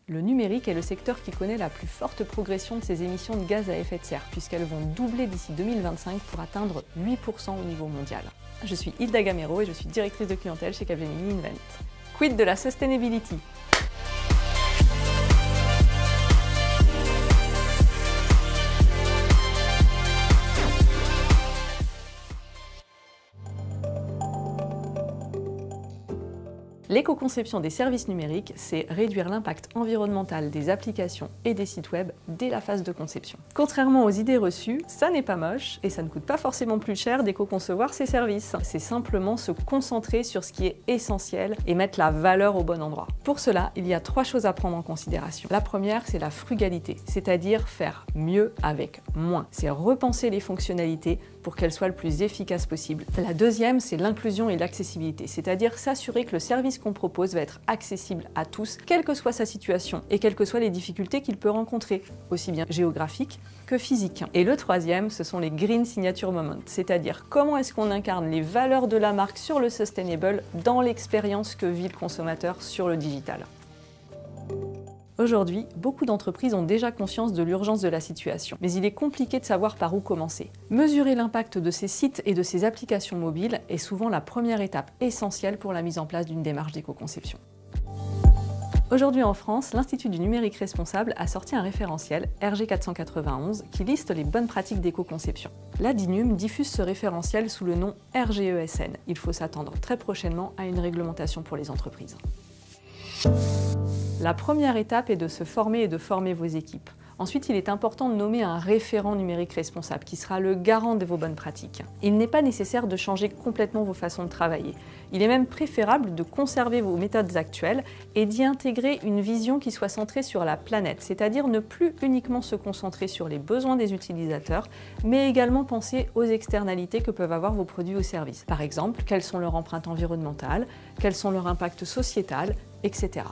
Le numérique est le secteur qui connaît la plus forte progression de ses émissions de gaz à effet de serre, puisqu'elles vont doubler d'ici 2025 pour atteindre 8% au niveau mondial. Je suis Hilda Gamero et je suis directrice de clientèle chez Capgemini Invent. Quid de la sustainability? L'éco-conception des services numériques, c'est réduire l'impact environnemental des applications et des sites web dès la phase de conception. Contrairement aux idées reçues, ça n'est pas moche et ça ne coûte pas forcément plus cher d'éco-concevoir ces services. C'est simplement se concentrer sur ce qui est essentiel et mettre la valeur au bon endroit. Pour cela, il y a 3 choses à prendre en considération. La première, c'est la frugalité, c'est-à-dire faire mieux avec moins. C'est repenser les fonctionnalités pour qu'elles soient le plus efficaces possible. La deuxième, c'est l'inclusion et l'accessibilité, c'est-à-dire s'assurer que le service qu'on propose va être accessible à tous, quelle que soit sa situation et quelles que soient les difficultés qu'il peut rencontrer, aussi bien géographiques que physiques. Et le troisième, ce sont les Green Signature Moments, c'est-à-dire comment est-ce qu'on incarne les valeurs de la marque sur le sustainable dans l'expérience que vit le consommateur sur le digital. Aujourd'hui, beaucoup d'entreprises ont déjà conscience de l'urgence de la situation, mais il est compliqué de savoir par où commencer. Mesurer l'impact de ces sites et de ces applications mobiles est souvent la première étape essentielle pour la mise en place d'une démarche d'éco-conception. Aujourd'hui en France, l'Institut du numérique responsable a sorti un référentiel, RG 491, qui liste les bonnes pratiques d'éco-conception. La DINUM diffuse ce référentiel sous le nom RGESN. Il faut s'attendre très prochainement à une réglementation pour les entreprises. La première étape est de se former et de former vos équipes. Ensuite, il est important de nommer un référent numérique responsable qui sera le garant de vos bonnes pratiques. Il n'est pas nécessaire de changer complètement vos façons de travailler. Il est même préférable de conserver vos méthodes actuelles et d'y intégrer une vision qui soit centrée sur la planète, c'est-à-dire ne plus uniquement se concentrer sur les besoins des utilisateurs, mais également penser aux externalités que peuvent avoir vos produits ou services. Par exemple, quelles sont leurs empreintes environnementales, quels sont leurs impacts sociétals, etc.